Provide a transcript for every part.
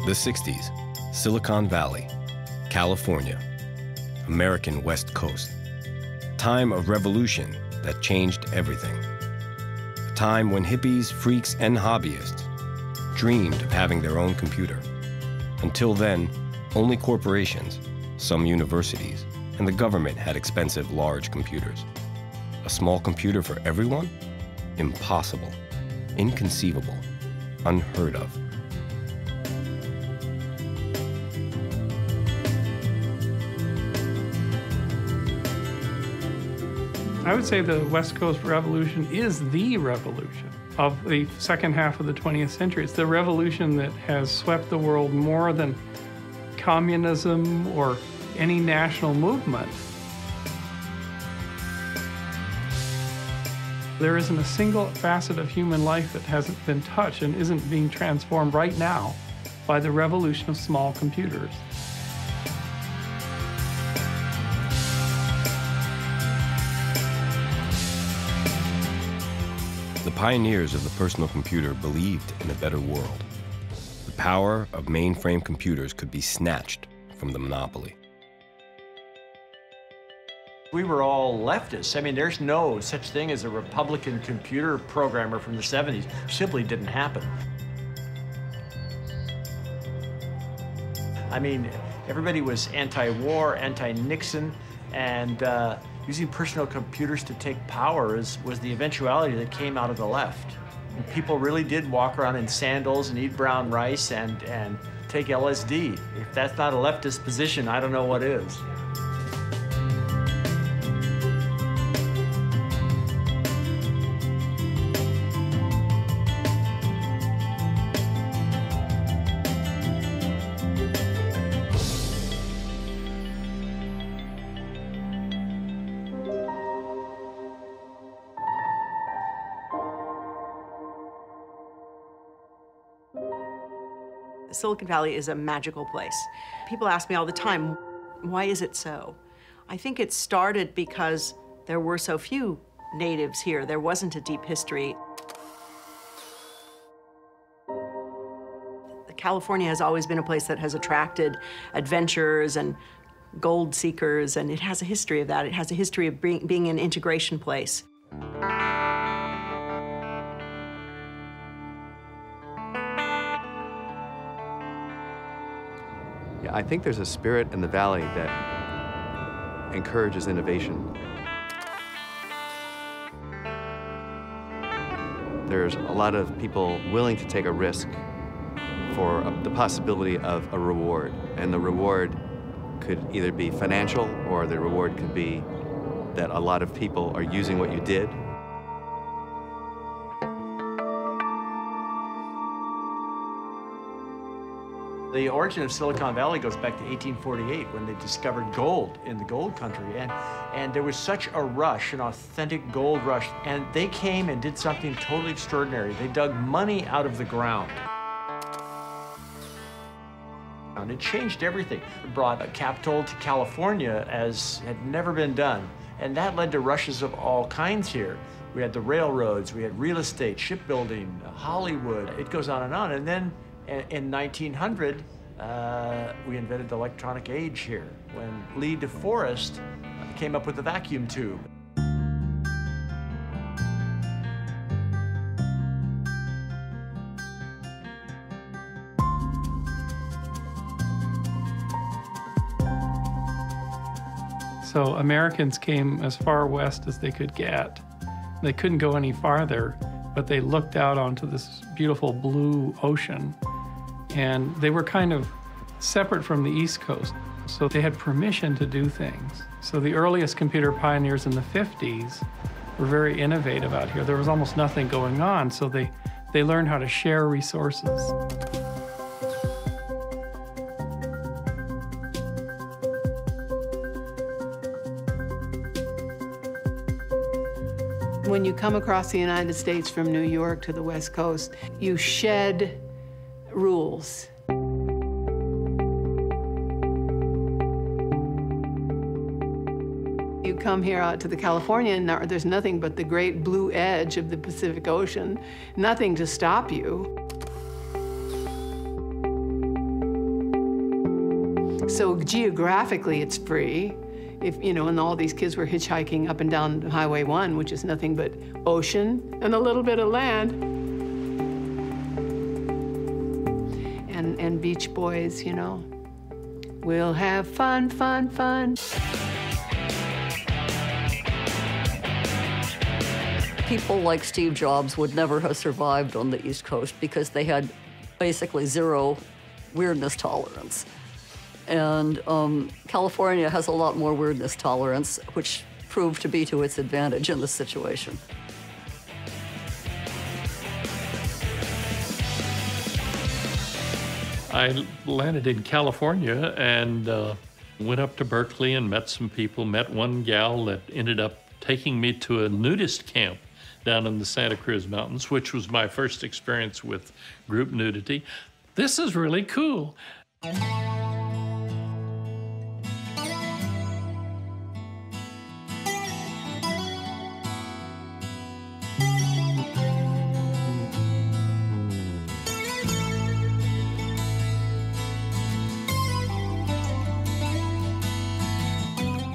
The 60s, Silicon Valley, California, American West Coast. Time of revolution that changed everything. A time when hippies, freaks, and hobbyists dreamed of having their own computer. Until then, only corporations, some universities, and the government had expensive, large computers. A small computer for everyone? Impossible, inconceivable, unheard of. I would say the West Coast Revolution is the revolution of the second half of the 20th century. It's the revolution that has swept the world more than communism or any national movement. There isn't a single facet of human life that hasn't been touched and isn't being transformed right now by the revolution of small computers. The pioneers of the personal computer believed in a better world. The power of mainframe computers could be snatched from the monopoly. We were all leftists. I mean, there's no such thing as a Republican computer programmer from the 70s. It simply didn't happen. I mean, everybody was anti-war, anti-Nixon, and using personal computers to take power was the eventuality that came out of the left. And people really did walk around in sandals and eat brown rice and take LSD. If that's not a leftist position, I don't know what is. Silicon Valley is a magical place. People ask me all the time, why is it so? I think it started because there were so few natives here. There wasn't a deep history. California has always been a place that has attracted adventurers and gold seekers, and it has a history of that. It has a history of being an integration place. I think there's a spirit in the valley that encourages innovation. There's a lot of people willing to take a risk for the possibility of a reward. And the reward could either be financial, or the reward could be that a lot of people are using what you did. The origin of Silicon Valley goes back to 1848 when they discovered gold in the gold country. And there was such a rush, an authentic gold rush. And they came and did something totally extraordinary. They dug money out of the ground. And it changed everything. It brought a capital to California as had never been done. And that led to rushes of all kinds here. We had the railroads, we had real estate, shipbuilding, Hollywood. It goes on. And then in 1900, we invented the electronic age here, when Lee DeForest came up with the vacuum tube. So Americans came as far west as they could get. They couldn't go any farther, but they looked out onto this beautiful blue ocean, and they were kind of separate from the East Coast, so they had permission to do things. So the earliest computer pioneers in the 50s were very innovative out here. There was almost nothing going on, so they learned how to share resources. When you come across the United States from New York to the West Coast, you shed rules. You come here out to the California, and there's nothing but the great blue edge of the Pacific Ocean, nothing to stop you. So geographically, it's free. If, you know, and all these kids were hitchhiking up and down Highway 1, which is nothing but ocean and a little bit of land. And Beach Boys, you know. We'll have fun, fun, fun. People like Steve Jobs would never have survived on the East Coast because they had basically zero weirdness tolerance. And California has a lot more weirdness tolerance, which proved to be to its advantage in this situation. I landed in California and went up to Berkeley and met some people, met one gal that ended up taking me to a nudist camp down in the Santa Cruz Mountains, which was my first experience with group nudity. This is really cool.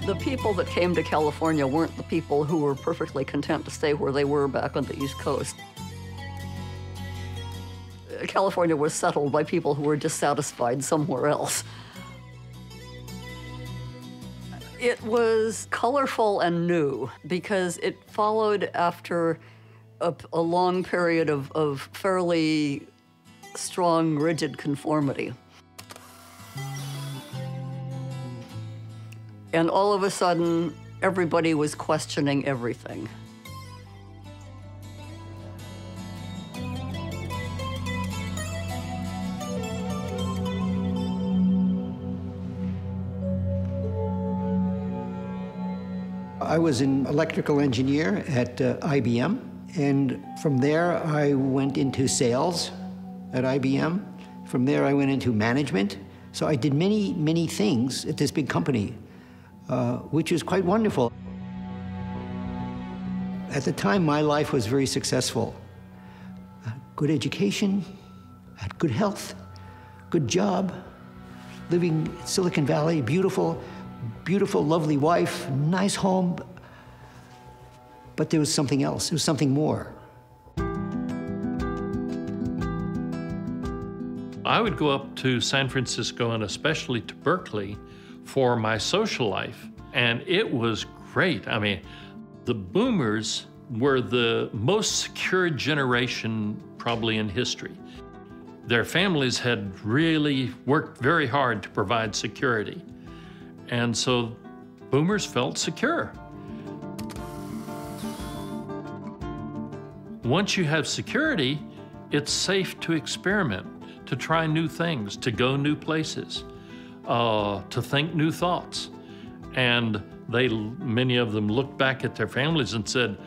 The people that came to California weren't the people who were perfectly content to stay where they were back on the East Coast. California was settled by people who were dissatisfied somewhere else. It was colorful and new because it followed after a long period of fairly strong, rigid conformity. And all of a sudden, everybody was questioning everything. I was an electrical engineer at IBM, and from there I went into sales at IBM. From there I went into management. So I did many, many things at this big company. Which is quite wonderful. At the time, my life was very successful. Good education, had good health, good job, living in Silicon Valley, beautiful, beautiful, lovely wife, nice home. But there was something else, there was something more. I would go up to San Francisco and especially to Berkeley for my social life, and it was great. I mean, the boomers were the most secure generation probably in history. Their families had really worked very hard to provide security, and so boomers felt secure. Once you have security, it's safe to experiment, to try new things, to go new places. To think new thoughts. And many of them looked back at their families and said,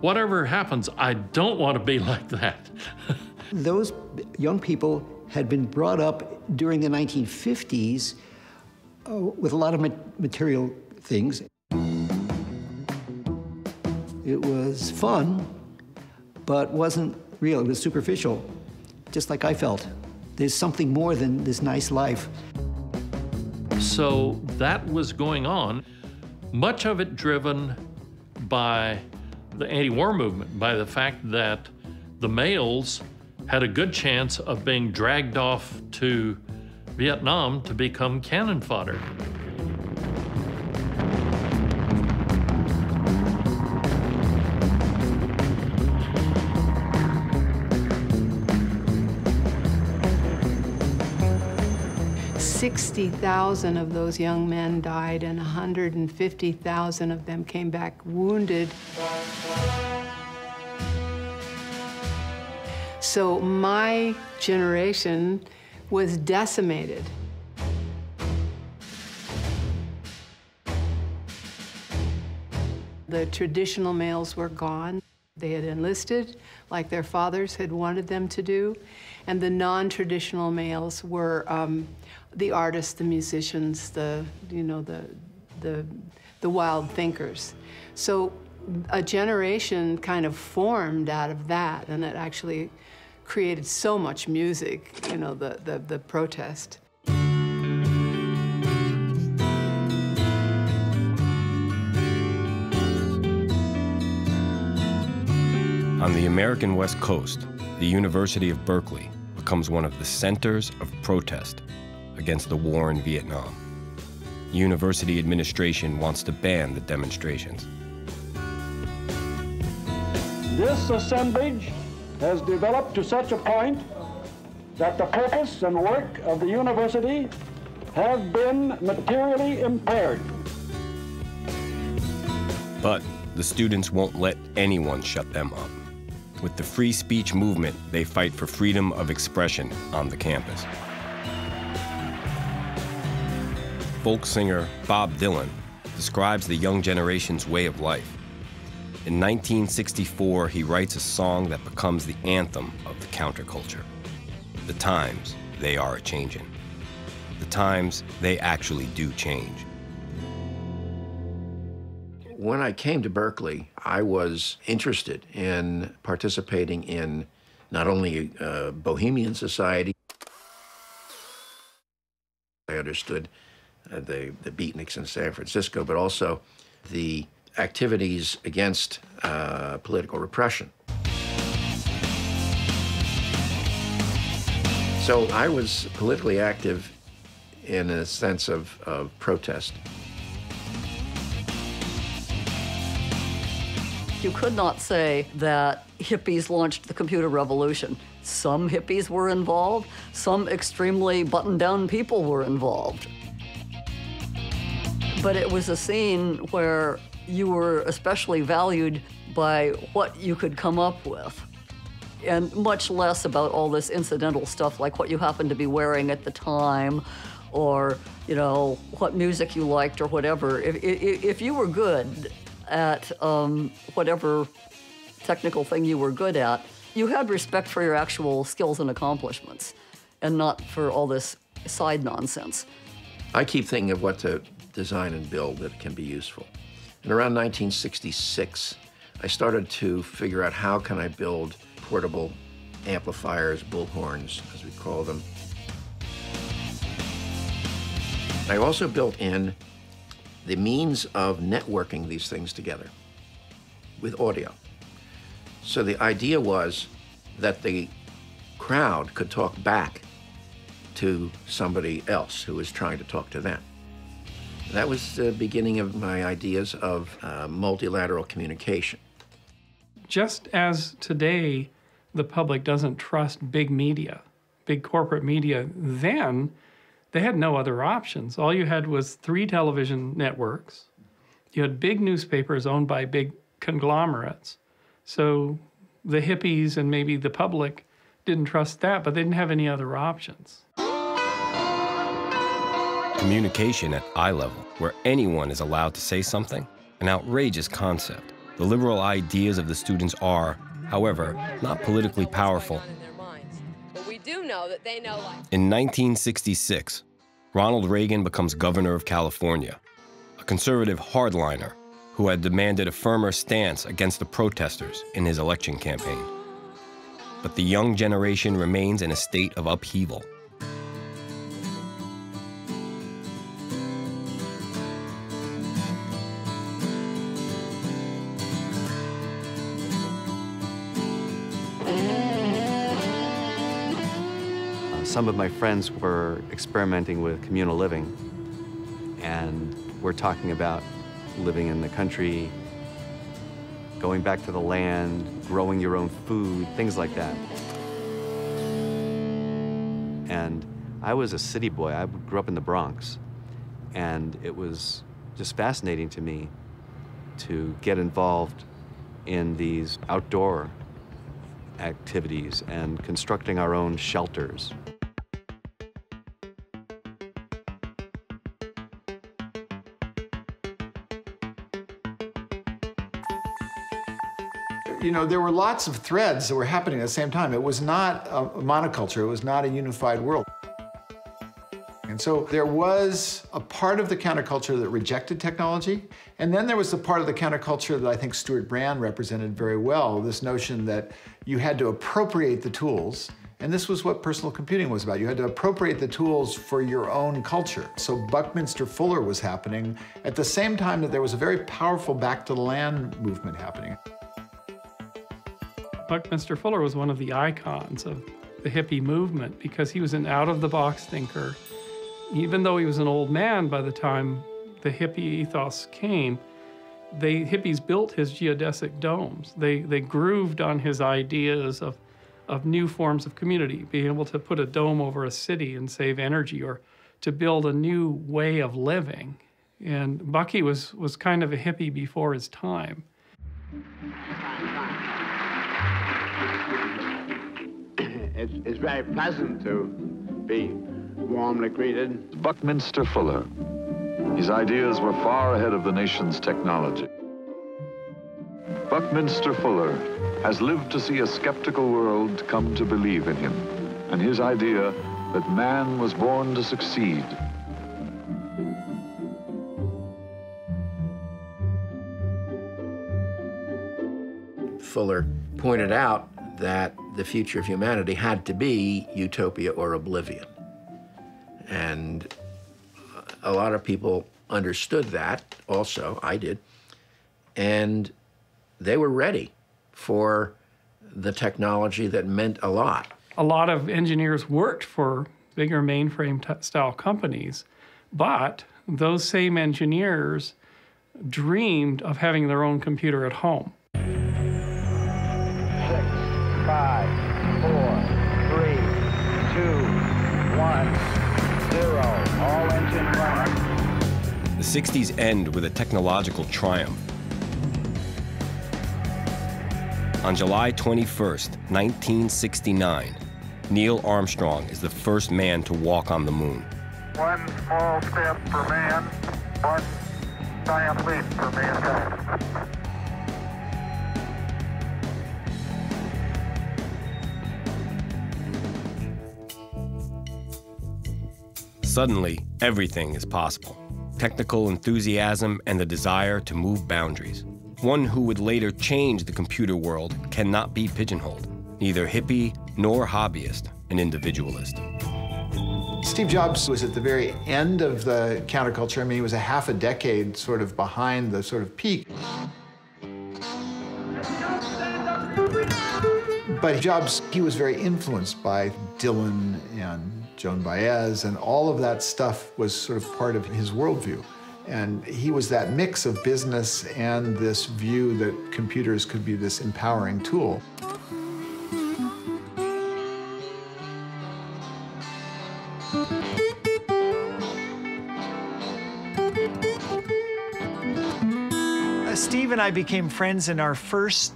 whatever happens, I don't want to be like that. Those young people had been brought up during the 1950s with a lot of material things. It was fun, but wasn't real. It was superficial, just like I felt. There's something more than this nice life. So that was going on, much of it driven by the anti-war movement, by the fact that the males had a good chance of being dragged off to Vietnam to become cannon fodder. 60,000 of those young men died, and 150,000 of them came back wounded. So my generation was decimated. The traditional males were gone. They had enlisted like their fathers had wanted them to do, and the non-traditional males were the artists, the musicians, the wild thinkers. So a generation kind of formed out of that, and it actually created so much music, the protest. On the American West Coast, the University of Berkeley becomes one of the centers of protest against the war in Vietnam. University administration wants to ban the demonstrations. This assemblage has developed to such a point that the purpose and work of the university have been materially impaired. But the students won't let anyone shut them up. With the free speech movement, they fight for freedom of expression on the campus. Folk singer Bob Dylan describes the young generation's way of life. In 1964, he writes a song that becomes the anthem of the counterculture. The times, they are a-changin'. The times, they actually do change. When I came to Berkeley, I was interested in participating in not only Bohemian society. I understood the beatniks in San Francisco, but also the activities against political repression. So I was politically active in a sense of protest. You could not say that hippies launched the computer revolution. Some hippies were involved, some extremely buttoned-down people were involved. But it was a scene where you were especially valued by what you could come up with, and much less about all this incidental stuff like what you happened to be wearing at the time, or, you know, what music you liked or whatever. If you were good at whatever technical thing you were good at, you had respect for your actual skills and accomplishments, and not for all this side nonsense. I keep thinking of what to design and build that can be useful. And around 1966, I started to figure out how can I build portable amplifiers, bullhorns, as we call them. I also built in the means of networking these things together with audio. So the idea was that the crowd could talk back to somebody else who was trying to talk to them. That was the beginning of my ideas of multilateral communication. Just as today the public doesn't trust big media, big corporate media, then they had no other options. All you had was 3 television networks. You had big newspapers owned by big conglomerates. So the hippies and maybe the public didn't trust that, but they didn't have any other options. Communication at eye level, where anyone is allowed to say something, an outrageous concept. The liberal ideas of the students are, however, not politically powerful. But we do know that they know life. In 1966, Ronald Reagan becomes governor of California, a conservative hardliner who had demanded a firmer stance against the protesters in his election campaign. But the young generation remains in a state of upheaval. Some of my friends were experimenting with communal living, and we're talking about living in the country, going back to the land, growing your own food, things like that. And I was a city boy. I grew up in the Bronx, and it was just fascinating to me to get involved in these outdoor activities and constructing our own shelters. You know, there were lots of threads that were happening at the same time. It was not a monoculture. It was not a unified world. And so there was a part of the counterculture that rejected technology, and then there was the part of the counterculture that I think Stuart Brand represented very well, this notion that you had to appropriate the tools, and this was what personal computing was about. You had to appropriate the tools for your own culture. So Buckminster Fuller was happening at the same time that there was a very powerful back to the land movement happening. Buckminster Fuller was one of the icons of the hippie movement because he was an out-of-the-box thinker. Even though he was an old man by the time the hippie ethos came, hippies built his geodesic domes. They grooved on his ideas of new forms of community, being able to put a dome over a city and save energy, or to build a new way of living. And Bucky was kind of a hippie before his time. It's very pleasant to be warmly greeted. Buckminster Fuller. His ideas were far ahead of the nation's technology. Buckminster Fuller has lived to see a skeptical world come to believe in him, and his idea that man was born to succeed. Fuller pointed out that the future of humanity had to be utopia or oblivion. And a lot of people understood that also, I did, and they were ready for the technology that meant a lot. A lot of engineers worked for bigger mainframe-style companies, but those same engineers dreamed of having their own computer at home. 6, 5, 4, 3, 2, 1, 0. All engine running. The 60s end with a technological triumph. On July 21st, 1969, Neil Armstrong is the first man to walk on the moon. One small step for man, one giant leap for mankind. Suddenly, everything is possible. Technical enthusiasm and the desire to move boundaries. One who would later change the computer world cannot be pigeonholed. Neither hippie nor hobbyist, an individualist. Steve Jobs was at the very end of the counterculture. I mean, he was a half a decade sort of behind the sort of peak. But Jobs, he was very influenced by Dylan and Joan Baez, and all of that stuff was sort of part of his worldview. And he was that mix of business and this view that computers could be this empowering tool. Steve and I became friends in our first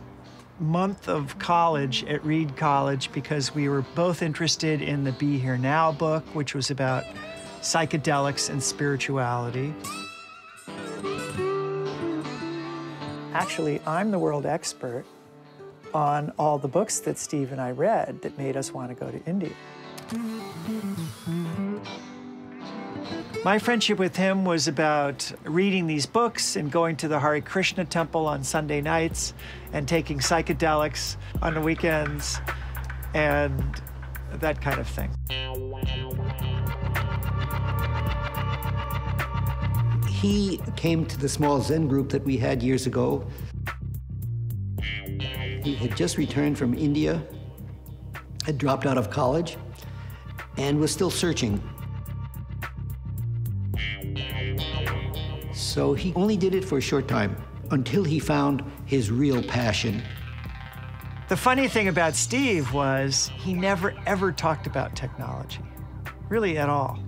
month of college at Reed College because we were both interested in the Be Here Now book, which was about psychedelics and spirituality. Actually, I'm the world expert on all the books that Steve and I read that made us want to go to India. My friendship with him was about reading these books and going to the Hare Krishna temple on Sunday nights and taking psychedelics on the weekends and that kind of thing. He came to the small Zen group that we had years ago. He had just returned from India, had dropped out of college, and was still searching. So he only did it for a short time, until he found his real passion. The funny thing about Steve was he never, ever talked about technology, really at all.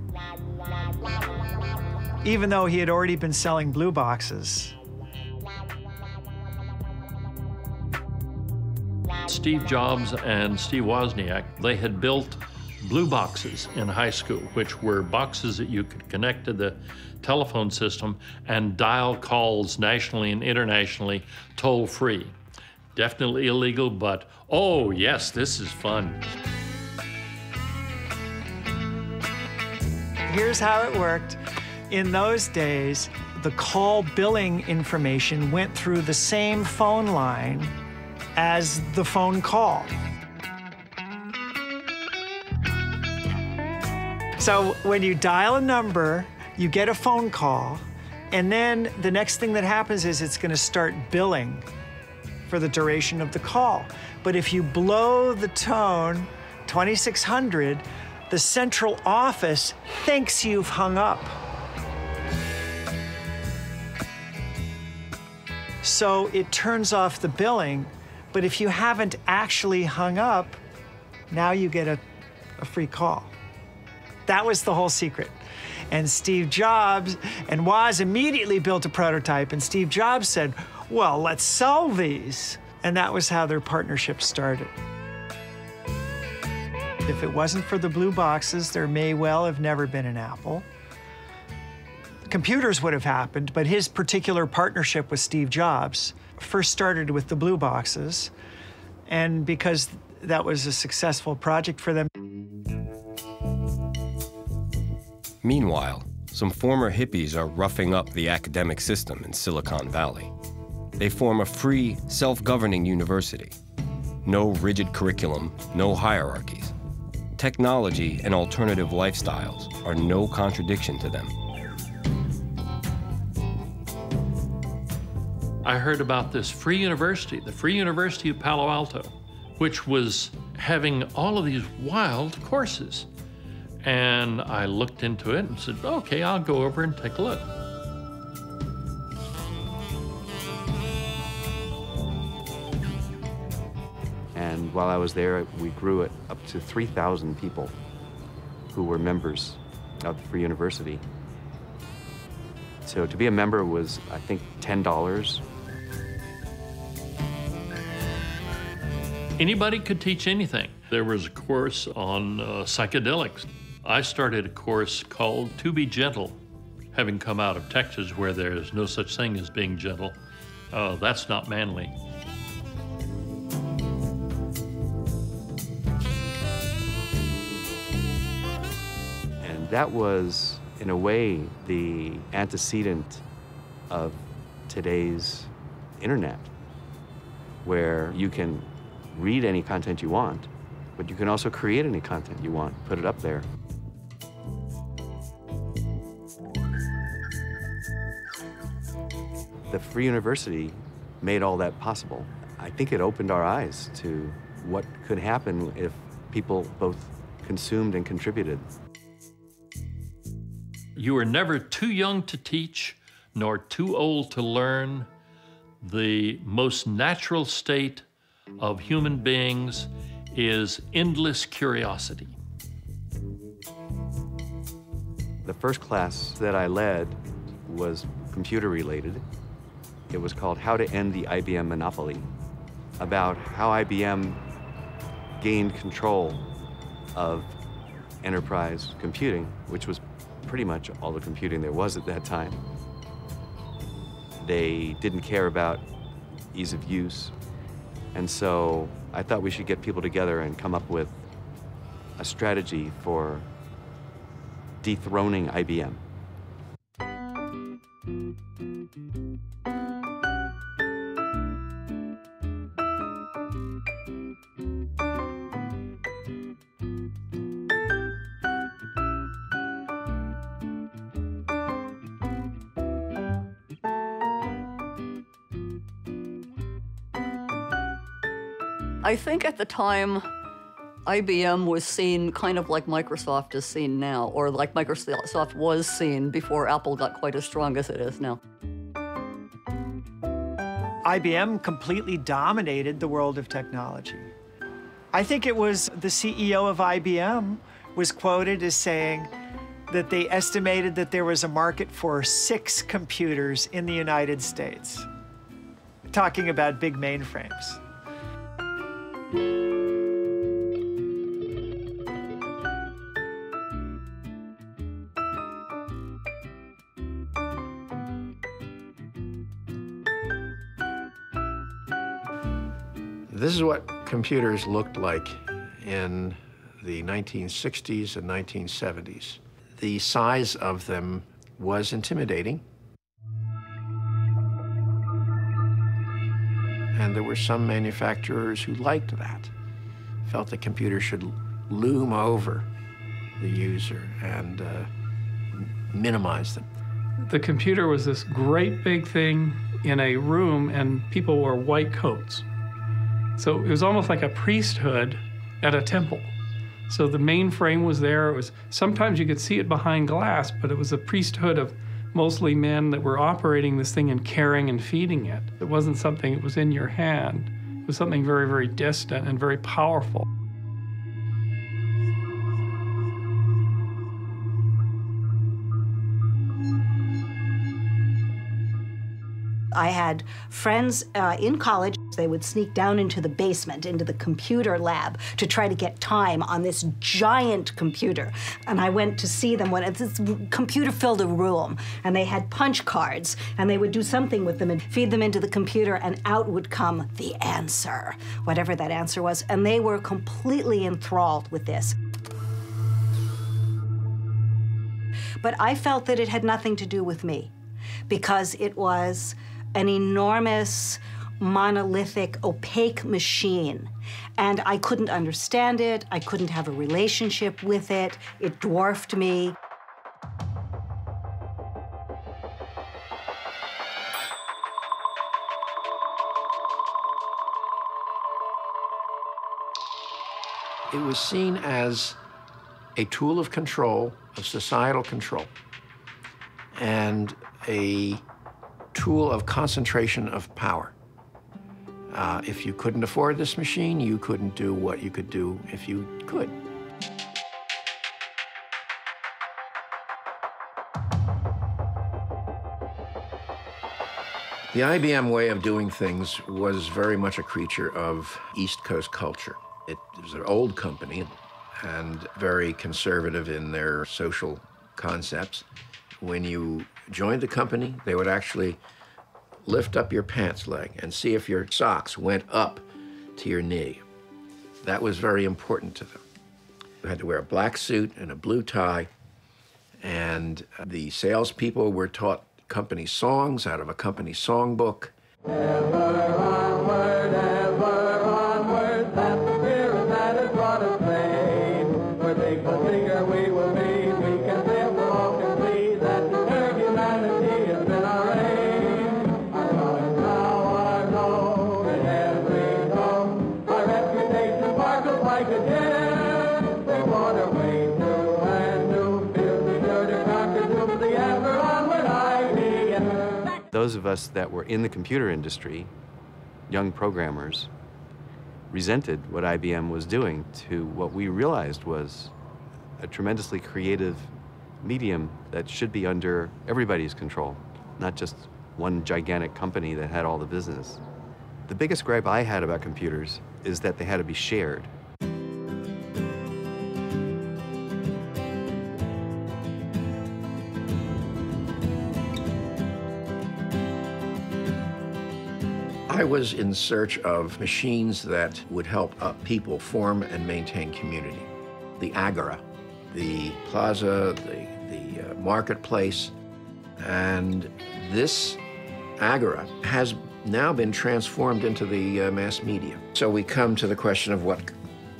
Even though he had already been selling blue boxes. Steve Jobs and Steve Wozniak, they had built blue boxes in high school, which were boxes that you could connect to the telephone system and dial calls nationally and internationally toll-free. Definitely illegal, but oh yes, this is fun. Here's how it worked. In those days, the call billing information went through the same phone line as the phone call. So when you dial a number, you get a phone call, and then the next thing that happens is it's going to start billing for the duration of the call. But if you blow the tone 2600, the central office thinks you've hung up. So it turns off the billing, but if you haven't actually hung up, now you get a free call. That was the whole secret. And Steve Jobs and Woz immediately built a prototype, and Steve Jobs said, well, let's sell these. And that was how their partnership started. If it wasn't for the blue boxes, there may well have never been an Apple. Computers would have happened, but his particular partnership with Steve Jobs first started with the blue boxes. And because that was a successful project for them. Meanwhile, some former hippies are roughing up the academic system in Silicon Valley. They form a free, self-governing university. No rigid curriculum, no hierarchies. Technology and alternative lifestyles are no contradiction to them. I heard about this free university, the Free University of Palo Alto, which was having all of these wild courses. And I looked into it and said, okay, I'll go over and take a look. And while I was there, we grew it up to 3,000 people who were members of the Free University. So to be a member was, I think, $10. Anybody could teach anything. There was a course on psychedelics. I started a course called To Be Gentle, having come out of Texas where there's no such thing as being gentle. That's not manly. And that was, in a way, the antecedent of today's internet, where you can read any content you want, but you can also create any content you want, put it up there. The Free University made all that possible. I think it opened our eyes to what could happen if people both consumed and contributed. You are never too young to teach, nor too old to learn. The most natural state of human beings is endless curiosity. The first class that I led was computer related. It was called How to End the IBM Monopoly, about how IBM gained control of enterprise computing, which was pretty much all the computing there was at that time. They didn't care about ease of use. And so I thought we should get people together and come up with a strategy for dethroning IBM. I think at the time, IBM was seen kind of like Microsoft is seen now, or like Microsoft was seen before Apple got quite as strong as it is now. IBM completely dominated the world of technology. I think it was the CEO of IBM was quoted as saying that they estimated that there was a market for 6 computers in the United States, talking about big mainframes. This is what computers looked like in the 1960s and 1970s. The size of them was intimidating. And there were some manufacturers who liked that, felt the computer should loom over the user and minimize them. The computer was this great big thing in a room and people wore white coats. So it was almost like a priesthood at a temple. So the mainframe was there. It was, sometimes you could see it behind glass, but it was a priesthood of mostly men that were operating this thing and caring and feeding it. It wasn't something that was in your hand. It was something very, very distant and very powerful. I had friends in college. They would sneak down into the basement, into the computer lab, to try to get time on this giant computer. And I went to see them when this computer filled a room, and they had punch cards, and they would do something with them and feed them into the computer, and out would come the answer, whatever that answer was. And they were completely enthralled with this. But I felt that it had nothing to do with me, because it was an enormous, monolithic, opaque machine. And I couldn't understand it. I couldn't have a relationship with it. It dwarfed me. It was seen as a tool of control, of societal control, and a tool of concentration of power. If you couldn't afford this machine, you couldn't do what you could do if you could. The IBM way of doing things was very much a creature of East Coast culture. It was an old company and very conservative in their social concepts. When you joined the company, they would actually lift up your pants leg and see if your socks went up to your knee. That was very important to them. You had to wear a black suit and a blue tie, and the salespeople were taught company songs out of a company songbook. Ever onward, that's the spirit that has brought us fame. We're big but bigger, we will be. We can live, walk, and see that serve humanity has been our aim. Our colors now are known in every tone. Our reputation sparkles like a gem. We want our way through and new. Feel we sure to conquer to the ever onward idea. Those of us that were in the computer industry, young programmers, resented what IBM was doing to what we realized was a tremendously creative medium that should be under everybody's control, not just one gigantic company that had all the business. The biggest gripe I had about computers is that they had to be shared. I was in search of machines that would help people form and maintain community. The agora, the plaza, the marketplace, and this agora has now been transformed into the mass media. So we come to the question of what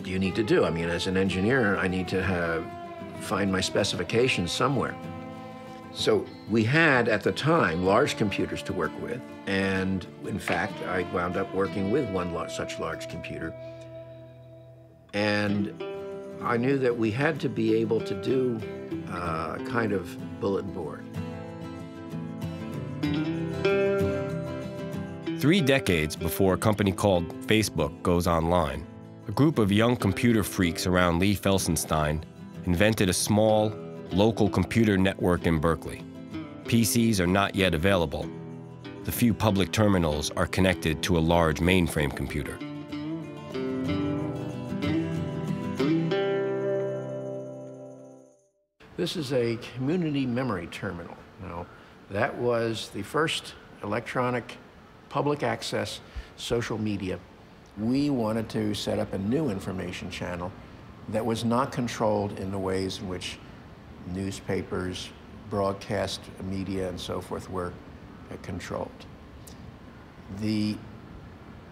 do you need to do? I mean, as an engineer, I need to find my specifications somewhere. So we had, at the time, large computers to work with, and in fact, I wound up working with one such large computer. And I knew that we had to be able to do a kind of bulletin board. 3 decades before a company called Facebook goes online, a group of young computer freaks around Lee Felsenstein invented a small, local computer network in Berkeley. PCs are not yet available. The few public terminals are connected to a large mainframe computer. This is a community memory terminal. Now, that was the first electronic public access social media. We wanted to set up a new information channel that was not controlled in the ways in which newspapers, broadcast media, and so forth were controlled. The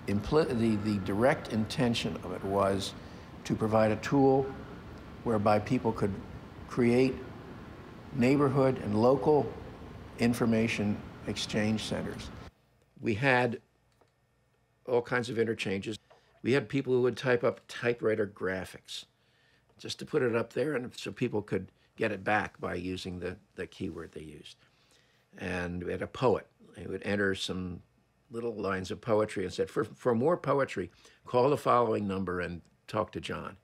direct intention of it was to provide a tool whereby people could create neighborhood and local information exchange centers. We had all kinds of interchanges. We had people who would type up typewriter graphics just to put it up there and so people could get it back by using the keyword they used. And we had a poet. He would enter some little lines of poetry and said, for more poetry, call the following number and talk to John.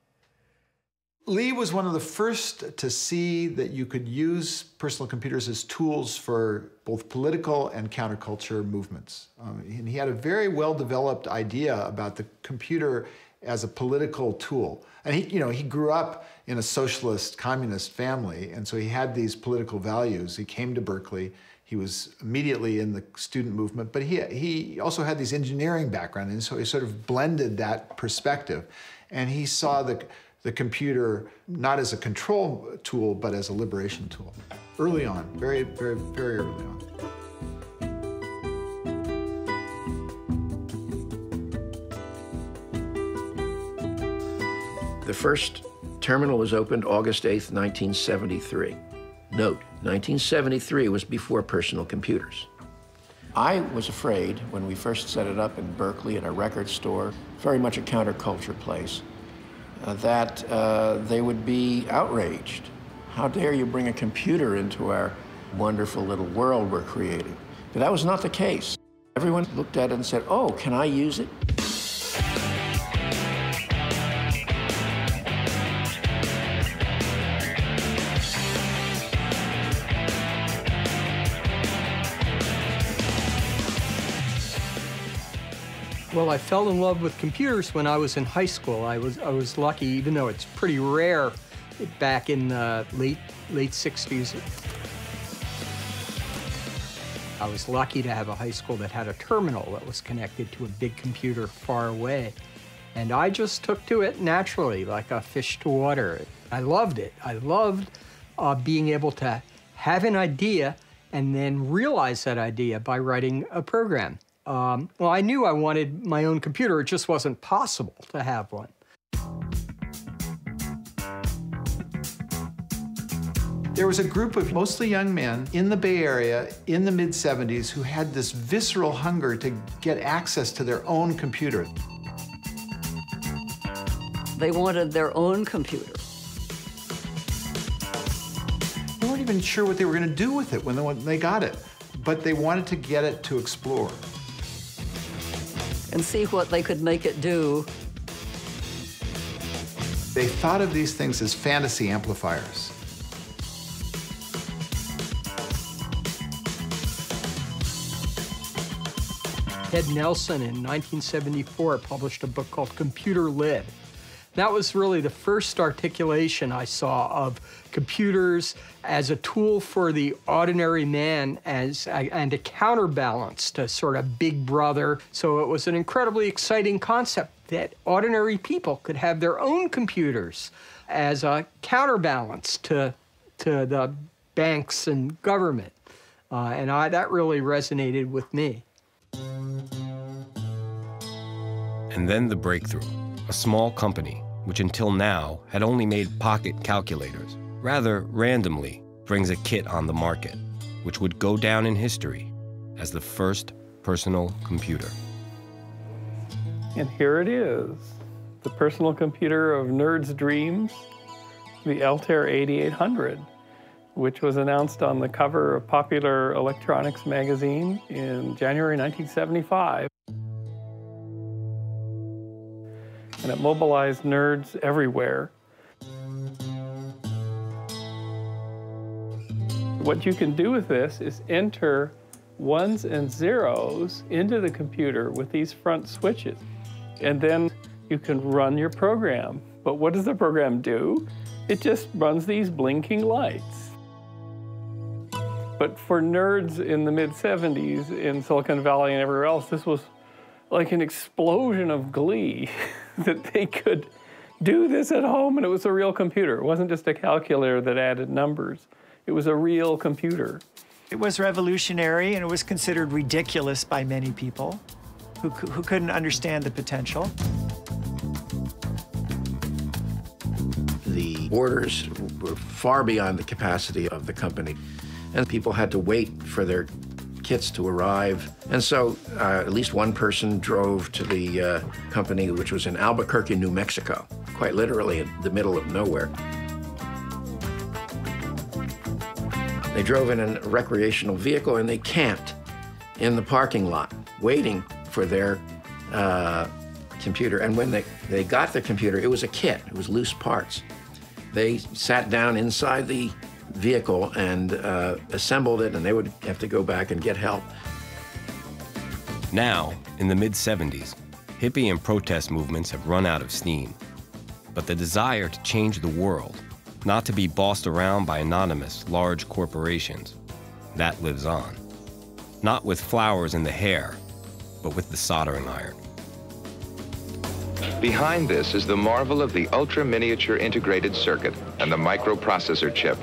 Lee was one of the first to see that you could use personal computers as tools for both political and counterculture movements. And he had a very well-developed idea about the computer as a political tool. And he grew up in a socialist, communist family, and so he had these political values. He came to Berkeley. He was immediately in the student movement, but he also had these engineering background, and so he sort of blended that perspective. And he saw the computer not as a control tool, but as a liberation tool. Early on, very, very, very early on. The first terminal was opened August 8th, 1973. Note, 1973 was before personal computers. I was afraid when we first set it up in Berkeley in a record store, very much a counterculture place, that they would be outraged. How dare you bring a computer into our wonderful little world we're creating? But that was not the case. Everyone looked at it and said, oh, can I use it? Well, I fell in love with computers when I was in high school. I was lucky, even though it's pretty rare back in the late 60s. I was lucky to have a high school that had a terminal that was connected to a big computer far away. And I just took to it naturally, like a fish to water. I loved it. I loved being able to have an idea and then realize that idea by writing a program. Well, I knew I wanted my own computer. It just wasn't possible to have one. There was a group of mostly young men in the Bay Area in the mid-70s who had this visceral hunger to get access to their own computer. They wanted their own computer. They weren't even sure what they were going to do with it when they got it, but they wanted to get it to explore. And see what they could make it do. They thought of these things as fantasy amplifiers. Ted Nelson in 1974 published a book called Computer Lib. That was really the first articulation I saw of computers as a tool for the ordinary man and a counterbalance to sort of Big Brother. So it was an incredibly exciting concept that ordinary people could have their own computers as a counterbalance to the banks and government. And that really resonated with me. And then the breakthrough, a small company which until now had only made pocket calculators, rather randomly brings a kit on the market, which would go down in history as the first personal computer. And here it is, the personal computer of nerds' dreams, the Altair 8800, which was announced on the cover of Popular Electronics magazine in January 1975. And it mobilized nerds everywhere. What you can do with this is enter ones and zeros into the computer with these front switches. And then you can run your program. But what does the program do? It just runs these blinking lights. But for nerds in the mid-70s in Silicon Valley and everywhere else, this was like an explosion of glee that they could do this at home, and it was a real computer. It wasn't just a calculator that added numbers. It was a real computer. It was revolutionary, and it was considered ridiculous by many people who couldn't understand the potential. The orders were far beyond the capacity of the company, and people had to wait for their kits to arrive. And so at least one person drove to the company, which was in Albuquerque, New Mexico, quite literally in the middle of nowhere. They drove in a recreational vehicle and they camped in the parking lot, waiting for their computer. And when they got the computer, it was a kit, it was loose parts. They sat down inside the vehicle and assembled it, and they would have to go back and get help. Now, in the mid-70s, hippie and protest movements have run out of steam. But the desire to change the world, not to be bossed around by anonymous, large corporations, that lives on. Not with flowers in the hair, but with the soldering iron. Behind this is the marvel of the ultra-miniature integrated circuit and the microprocessor chip.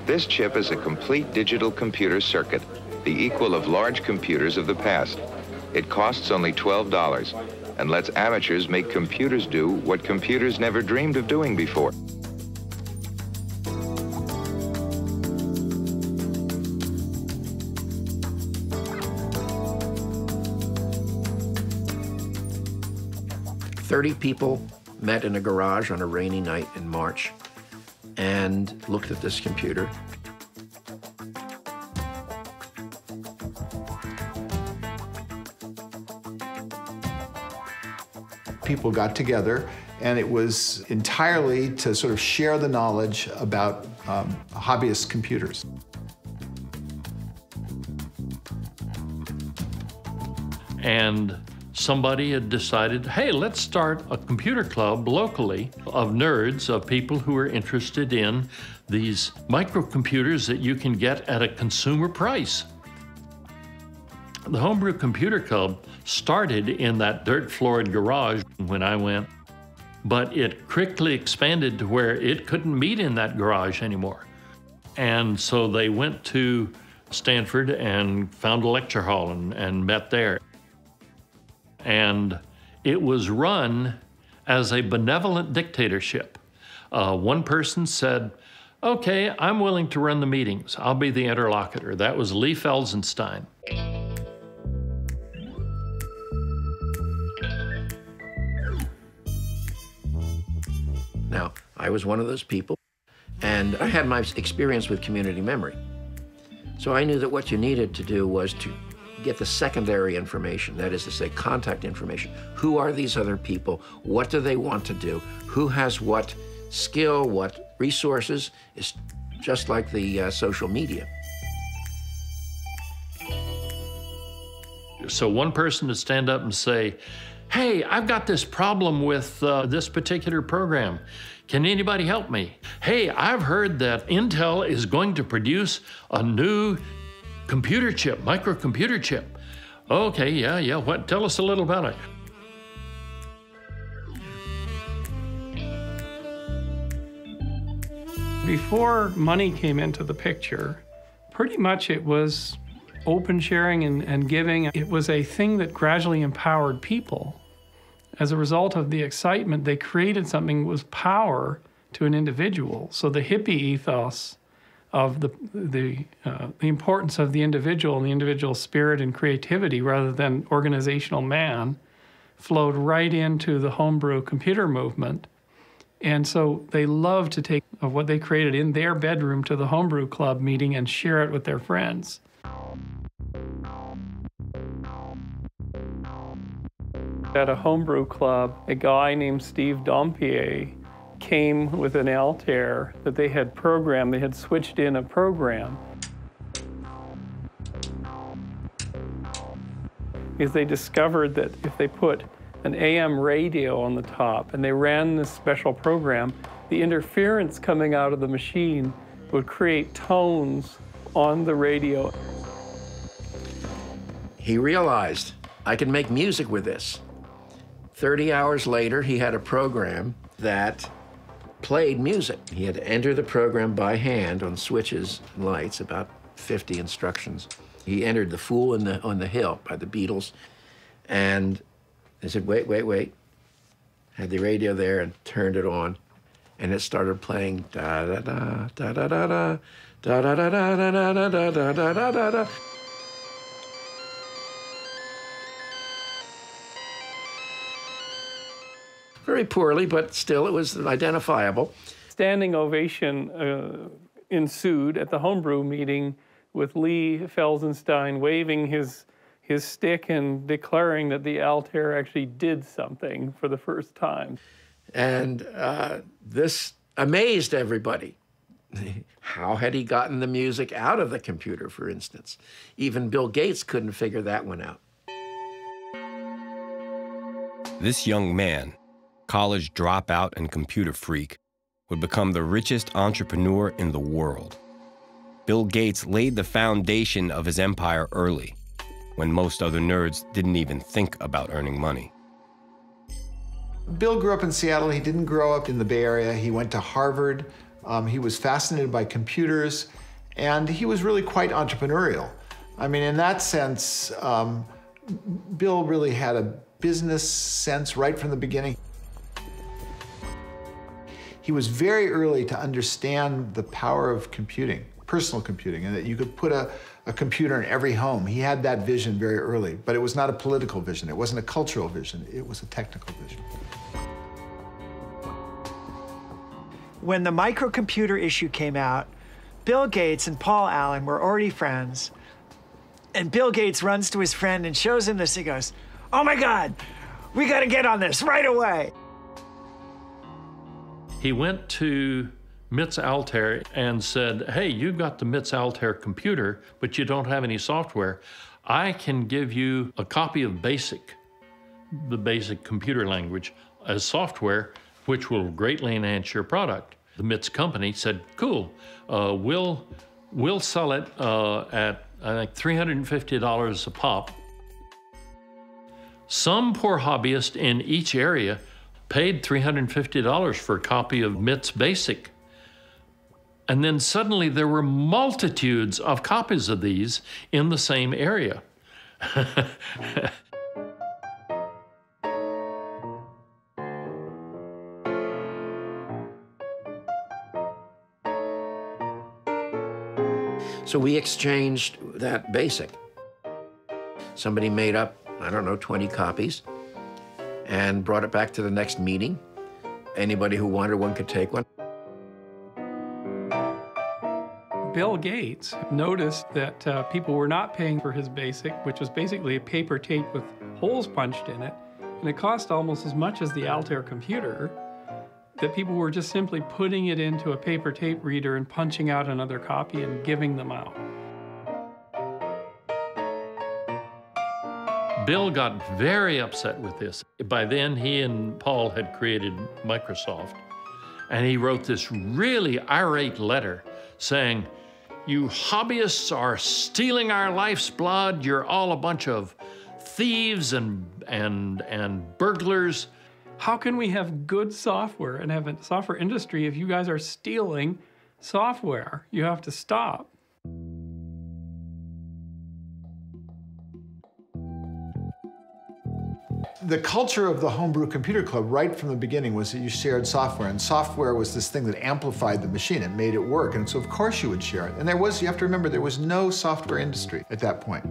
This chip is a complete digital computer circuit, the equal of large computers of the past. It costs only $12 and lets amateurs make computers do what computers never dreamed of doing before. People met in a garage on a rainy night in March and looked at this computer. People got together, and it was entirely to sort of share the knowledge about hobbyist computers. And somebody had decided, hey, let's start a computer club locally of nerds, of people who are interested in these microcomputers that you can get at a consumer price. The Homebrew Computer Club started in that dirt-floored garage when I went, but it quickly expanded to where it couldn't meet in that garage anymore. And so they went to Stanford and found a lecture hall and met there. And it was run as a benevolent dictatorship. One person said, okay, I'm willing to run the meetings. I'll be the interlocutor. That was Lee Felsenstein. Now, I was one of those people, and I had my experience with community memory. So I knew that what you needed to do was to get the secondary information, that is to say, contact information. Who are these other people? What do they want to do? Who has what skill, what resources? It's just like the social media. So one person would stand up and say, hey, I've got this problem with this particular program. Can anybody help me? Hey, I've heard that Intel is going to produce a new computer chip, microcomputer chip. Okay, yeah, what? Tell us a little about it. Before money came into the picture, pretty much it was open sharing and giving. It was a thing that gradually empowered people. As a result of the excitement, they created something that was power to an individual. So the hippie ethos of the importance of the individual and the individual spirit and creativity rather than organizational man flowed right into the homebrew computer movement. And so they loved to take what they created in their bedroom to the homebrew club meeting and share it with their friends. At a homebrew club, a guy named Steve Dompier came with an Altair that they had programmed. They had switched in a program. Because they discovered that if they put an AM radio on the top and they ran this special program, the interference coming out of the machine would create tones on the radio. He realized, I can make music with this. 30 hours later, he had a program that played music. He had to enter the program by hand on switches and lights, about 50 instructions. He entered The Fool on the Hill by the Beatles, and they said, wait. Had the radio there and turned it on, and it started playing da-da-da, da-da-da-da, da-da-da-da, da-da-da-da, da-da-da-da. Very poorly, but still it was identifiable. Standing ovation ensued at the homebrew meeting with Lee Felsenstein waving his stick and declaring that the Altair actually did something for the first time. And this amazed everybody. How had he gotten the music out of the computer, for instance? Even Bill Gates couldn't figure that one out. This young man, college dropout and computer freak, would become the richest entrepreneur in the world. Bill Gates laid the foundation of his empire early, when most other nerds didn't even think about earning money. Bill grew up in Seattle. He didn't grow up in the Bay Area. He went to Harvard. He was fascinated by computers, and he was really quite entrepreneurial. I mean, in that sense, Bill really had a business sense right from the beginning. He was very early to understand the power of computing, personal computing, and that you could put a computer in every home. He had that vision very early, but it was not a political vision. It wasn't a cultural vision. It was a technical vision. When the microcomputer issue came out, Bill Gates and Paul Allen were already friends. And Bill Gates runs to his friend and shows him this. He goes, "Oh my God, we got to get on this right away." He went to MIT's Altair and said, "Hey, you've got the MIT's Altair computer, but you don't have any software. I can give you a copy of BASIC, the basic computer language, as software, which will greatly enhance your product." The MIT's company said, "Cool, we'll sell it at, I think, $350 a pop." Some poor hobbyist in each area paid $350 for a copy of MIT's BASIC. And then suddenly there were multitudes of copies of these in the same area. So we exchanged that BASIC. Somebody made up, I don't know, 20 copies and brought it back to the next meeting. Anybody who wanted one could take one. Bill Gates noticed that people were not paying for his BASIC, which was basically a paper tape with holes punched in it, and it cost almost as much as the Altair computer, that people were just simply putting it into a paper tape reader and punching out another copy and giving them out. Bill got very upset with this. By then, he and Paul had created Microsoft, and he wrote this really irate letter saying, "You hobbyists are stealing our life's blood. You're all a bunch of thieves and burglars. How can we have good software and have a software industry if you guys are stealing software? You have to stop." The culture of the Homebrew Computer Club right from the beginning was that you shared software, and software was this thing that amplified the machine. It made it work, and so of course you would share it. And there was, you have to remember, there was no software industry at that point.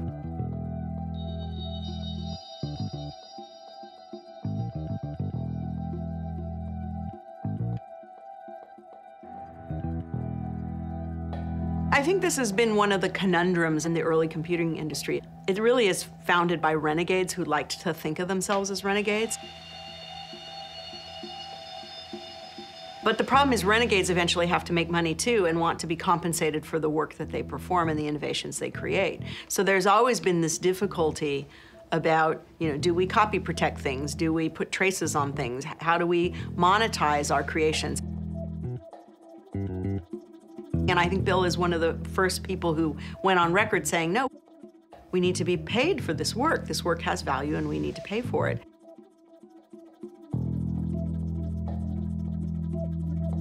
I think this has been one of the conundrums in the early computing industry. It really is founded by renegades who liked to think of themselves as renegades. But the problem is renegades eventually have to make money too and want to be compensated for the work that they perform and the innovations they create. So there's always been this difficulty about, do we copy protect things? Do we put traces on things? How do we monetize our creations? And I think Bill is one of the first people who went on record saying, no, we need to be paid for this work. This work has value and we need to pay for it.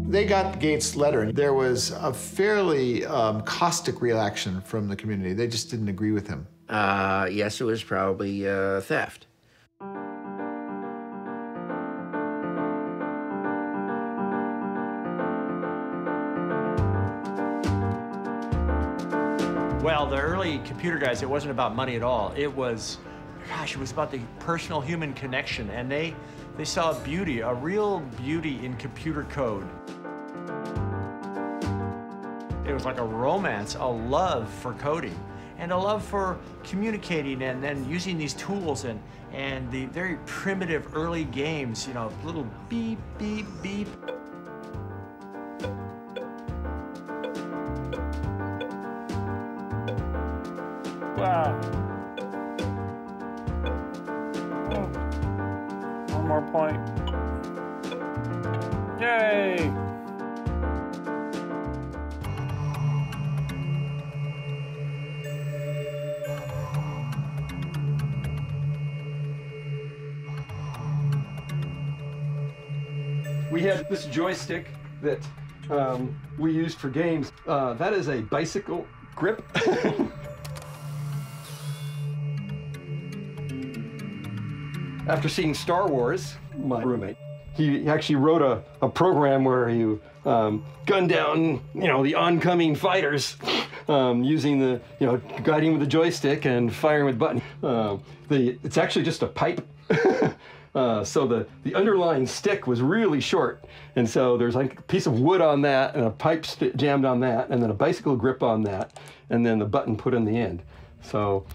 They got Gates' letter, and there was a fairly caustic reaction from the community. They just didn't agree with him. Yes, it was probably theft. Well, the early computer guys, it wasn't about money at all. It was, it was about the personal human connection. And they They saw beauty, a real beauty in computer code. It was like a romance, a love for coding, and a love for communicating and then using these tools and the very primitive early games, you know, little beep, beep, beep. Wow. Oh. One more point. Yay! We had this joystick that we used for games. That is a bicycle grip. After seeing Star Wars, my roommate, he actually wrote a program where you gunned down, you know, the oncoming fighters using the, you know, guiding with the joystick and firing with button. It's actually just a pipe. So the underlying stick was really short, and so there's like a piece of wood on that and a pipe jammed on that, and then a bicycle grip on that, and then the button put in the end. So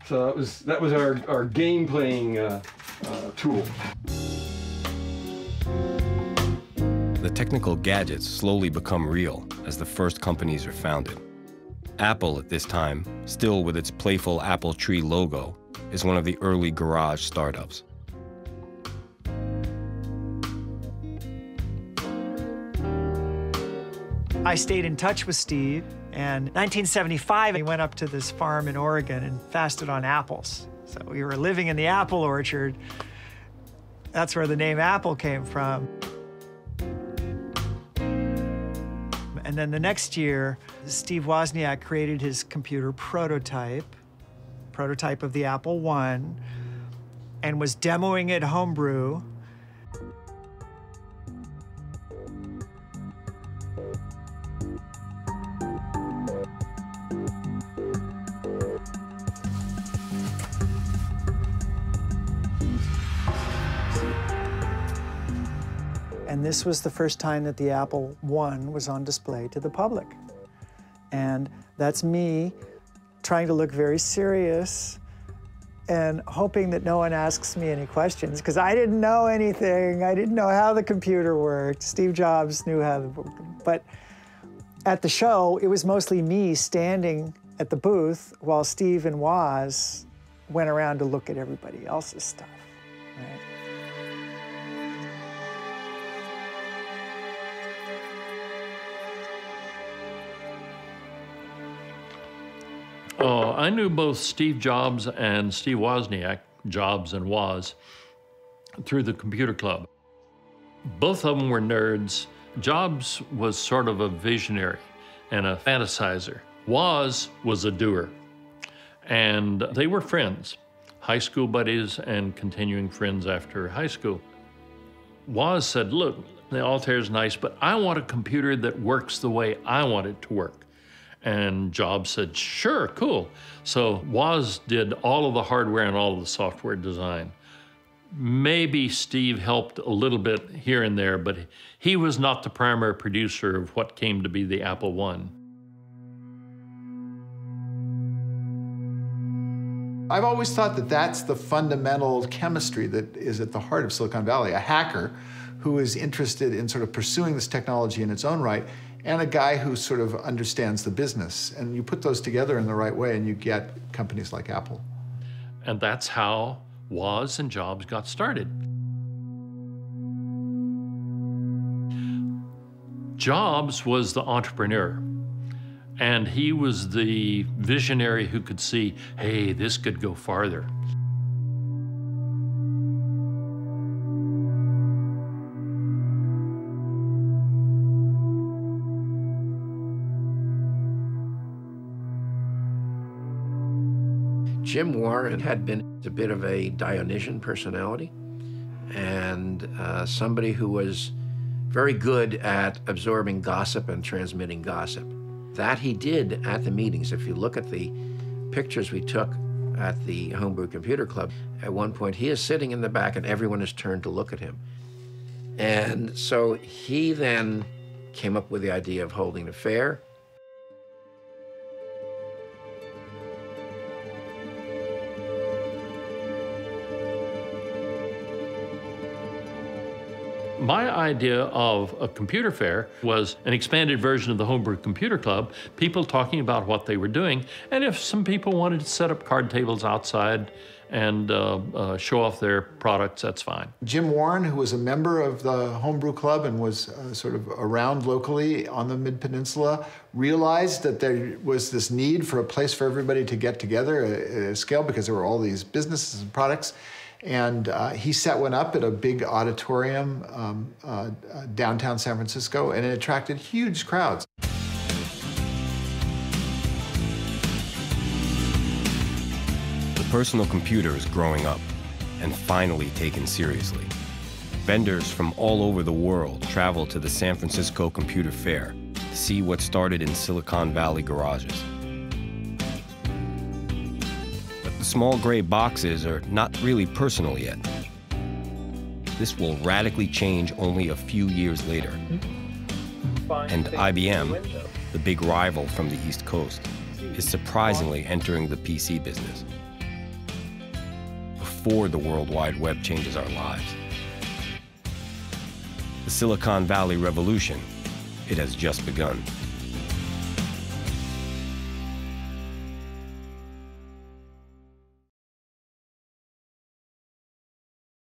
that was our game playing tool. The technical gadgets slowly become real as the first companies are founded. Apple at this time, still with its playful apple tree logo, is one of the early garage startups. I stayed in touch with Steve, and in 1975, he went up to this farm in Oregon and fasted on apples. So we were living in the apple orchard. That's where the name Apple came from. And then the next year, Steve Wozniak created his computer prototype of the Apple I, and was demoing it homebrew. And this was the first time that the Apple I was on display to the public. And that's me trying to look very serious and hoping that no one asks me any questions, because I didn't know anything. I didn't know how the computer worked. Steve Jobs knew how but at the show, it was mostly me standing at the booth while Steve and Woz went around to look at everybody else's stuff, right? Oh, I knew both Steve Jobs and Steve Wozniak, Jobs and Woz, through the computer club. Both of them were nerds. Jobs was sort of a visionary and a fantasizer. Woz was a doer. And they were friends, high school buddies and continuing friends after high school. Woz said, look, the Altair is nice, but I want a computer that works the way I want it to work. And Jobs said, sure, cool. So Woz did all of the hardware and all of the software design. Maybe Steve helped a little bit here and there, but he was not the primary producer of what came to be the Apple I. I've always thought that that's the fundamental chemistry that is at the heart of Silicon Valley. A hacker who is interested in sort of pursuing this technology in its own right, and a guy who sort of understands the business. And you put those together in the right way and you get companies like Apple. And that's how Woz and Jobs got started. Jobs was the entrepreneur, and he was the visionary who could see, hey, this could go farther. Jim Warren had been a bit of a Dionysian personality and somebody who was very good at absorbing gossip and transmitting gossip. That he did at the meetings. If you look at the pictures we took at the Homebrew Computer Club. At one point, he is sitting in the back and everyone has turned to look at him. And so he then came up with the idea of holding a fair. My idea of a computer fair was an expanded version of the Homebrew Computer Club, people talking about what they were doing, and if some people wanted to set up card tables outside and show off their products, that's fine. Jim Warren, who was a member of the Homebrew Club and was sort of around locally on the Mid-Peninsula, realized that there was this need for a place for everybody to get together at a scale because there were all these businesses and products. And he set one up at a big auditorium downtown San Francisco, and it attracted huge crowds. The personal computer is growing up and finally taken seriously. Vendors from all over the world travel to the San Francisco Computer Fair to see what started in Silicon Valley garages. The small gray boxes are not really personal yet. This will radically change only a few years later. And IBM, the big rival from the East Coast, is surprisingly entering the PC business before the World Wide Web changes our lives. The Silicon Valley revolution, it has just begun.